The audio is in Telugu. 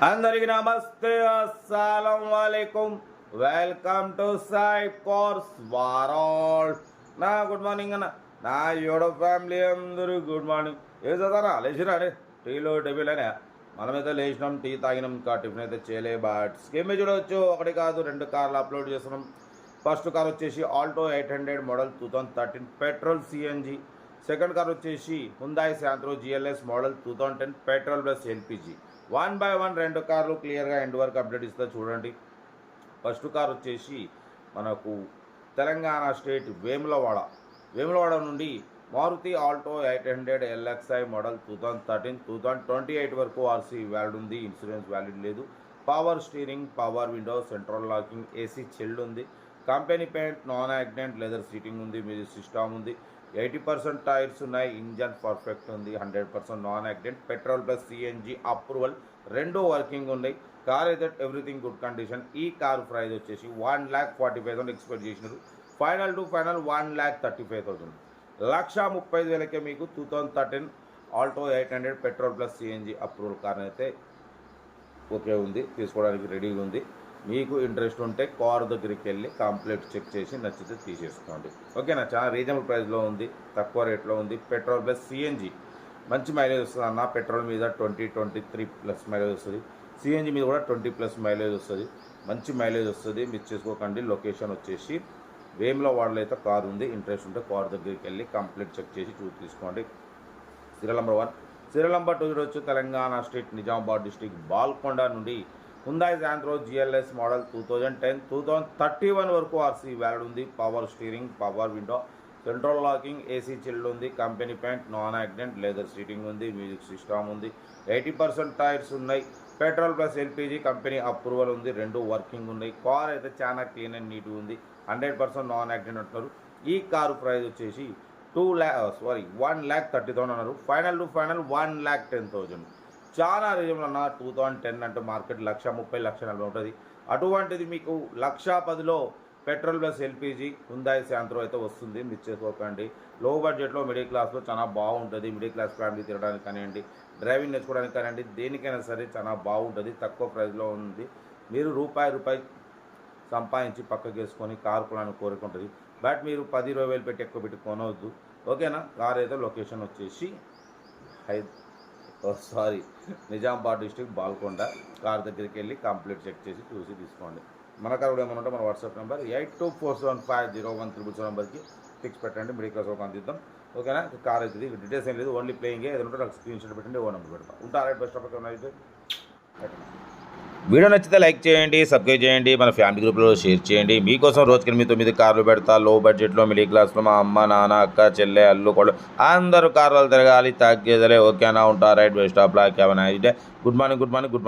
అందరికి నమస్తే, అస్సలం వాలేకుమ్. Welcome to Sai course world. నా గుడ్ మార్నింగ్ అన్న, నా యూట్యూబ్ ఫ్యామిలీ అందరూ గుడ్ మార్నింగ్. ఏ చదవరా లేచిరా అడే టీలో డెబ్యూల్ అనే మనమైతే లేచినాం, టీ తాగినాం, ఇంకా టిఫిన్ అయితే చేయలే. బట్ స్కీమ్ చూడవచ్చు, ఒకటి కాదు రెండు కార్లు అప్లోడ్ చేస్తున్నాం. ఫస్ట్ కార్ వచ్చేసి Alto 800 model 2013 petrol CNG. Second car వచ్చేసి Hyundai Santro GLS model 2010 petrol plus LPG. 1 by 1 రెండు కార్లు క్లియర్గా ఎండ్ వరకు అప్డేట్ ఇస్తా చూడండి. ఫస్ట్ కార్ వచ్చేసి మనకు తెలంగాణ స్టేట్ వేములవాడ నుండి మారుతి ఆల్టో 800 ఎల్ఎక్స్ఐ మోడల్ 2013 2028 వరకు ఆర్సీ వ్యాలిడ్ ఉంది, ఇన్సూరెన్స్ వ్యాలిడ్ లేదు. Power steering, power window, central locking, AC chilled ఉంది. Company paint, non accident leather seating ఉంది, మ్యూజిక్ సిస్టమ్ ఉంది. 80% టైర్స్ ఉన్నాయి, ఇంజన్ పర్ఫెక్ట్ ఉంది, 100% non accident. Petrol plus CNG approval రెండు వర్కింగ్ ఉన్నాయి. కార్ అయితే ఎవ్రీథింగ్ గుడ్ కండిషన్. ఈ కార్ ప్రైస్ వచ్చేసి 1,45,000 ఎక్స్పెక్ట్ చేసినారు. Final to final 1,35,000. 1,35,000కే మీకు 2013 Alto 800 petrol plus CNG approval car అయితే ఓకే ఉంది, తీసుకోవడానికి రెడీగా ఉంది. మీకు ఇంట్రెస్ట్ ఉంటే కార్ దగ్గరికి వెళ్ళి కంప్లీట్ చెక్ చేసి నచ్చితే తీసేసుకోండి. ఓకేనా, చాలా రీజనబుల్ ప్రైస్లో ఉంది, తక్కువ రేట్లో ఉంది. పెట్రోల్ ప్లస్ సిఎన్జి మంచి మైలేజ్ వస్తుంది అన్న. పెట్రోల్ మీద 20-23+ మైలేజ్ వస్తుంది, సిఎన్జి మీద కూడా 20+ మైలేజ్ వస్తుంది. మంచి మైలేజ్ వస్తుంది, మిస్ చేసుకోకండి. లొకేషన్ వచ్చేసి వేములవాడలో అయితే కార్ ఉంది. ఇంట్రెస్ట్ ఉంటే కార్ దగ్గరికి వెళ్ళి కంప్లీట్ చెక్ చేసి తీసుకోండి. Serial number 1. సీరియల్ నెంబర్ 2 చూడవచ్చు, తెలంగాణ స్టేట్ నిజామాబాద్ డిస్టిక్ బాల్కొండ నుండి హుందాయ్ శాంత్రో జిఎల్ఎస్ మోడల్ 2010 2031 వరకు ఆర్సీ వ్యాలిడ్ ఉంది. Power steering, power window, central locking, AC chilled ఉంది. Company paint, non accident leather seating ఉంది, మ్యూజిక్ సిస్టమ్ ఉంది. 80% టైర్స్ ఉన్నాయి. Petrol plus LPG company approval ఉంది, రెండు వర్కింగ్ ఉన్నాయి. కార్ అయితే చాలా క్లీన్ అండ్ నీట్గా ఉంది, 100% నాన్ యాక్సిడెంట్ అంటున్నారు. ఈ కారు ప్రైస్ వచ్చేసి 1,30,000 అన్నారు. Final to final 1,10,000. చాలా రీజనబుల్ అన్న. 2010 అంటే మార్కెట్ 1,30,000 1,40,000 ఉంటుంది. అటువంటిది మీకు 1,10,000లో petrol plus LPG Hyundai Santro అయితే వస్తుంది, మిస్ చేసుకోకండి. లో బడ్జెట్లో మిడిల్ క్లాస్లో చాలా బాగుంటుంది. మిడిల్ క్లాస్ ఫ్యామిలీ తిరగడానికి కానివ్వండి, డ్రైవింగ్ నేర్చుకోవడానికి కానివ్వండి, దేనికైనా సరే చాలా బాగుంటుంది. తక్కువ ప్రైస్లో ఉంది. మీరు రూపాయి సంపాదించి పక్కకి వేసుకొని కారు కొనాలని కోరుకుంటుంది. బట్ మీరు 10-20 వేలు పెట్టి ఎక్కువ పెట్టి కొనవద్దు. ఓకేనా. కార్ అయితే లొకేషన్ వచ్చేసి నిజామాబాద్ డిస్ట్రిక్ట్ బాల్కొండ. కార్ దగ్గరికి వెళ్ళి కంప్లీట్ చెక్ చేసి చూసి తీసుకోండి. మన కార్ కూడా ఏమన్నా ఉంటే మన వాట్సాప్ నెంబర్ 8247501777 నెంబర్కి ఫిక్స్ పెట్టండి. మిడిల్ క్లాస్ ఒక అందిద్దాం. ఓకేనా. కార్ అవుతుంది, డీటెయిల్స్ ఏం లేదు, ఓన్లీ ప్లేయింగ్. ఏదైనా ఉంటే నాకు స్క్రీన్ షాట్ పెట్టండి, ఓ నెంబర్ పెడతాం. ఉంటా రైట్ బెస్ట్ ఆఫ్ అయితే. వీడియో నచ్చితే లైక్ చేయండి, సబ్స్క్రైబ్ చేయండి, మన ఫ్యామిలీ గ్రూప్లో షేర్ చేయండి. మీకోసం రోజుకి 8-9 కార్లు పెడతా. లో బడ్జెట్లో మిడిల్ క్లాస్లో మా అమ్మ, నాన్న, అక్క, చెల్లె, అల్లు కూడా అందరూ కార్లు తిరగాలి, తగ్గేదలే. ఓకేనా. ఉంటా right best of luck. Have a nice day. Good morning.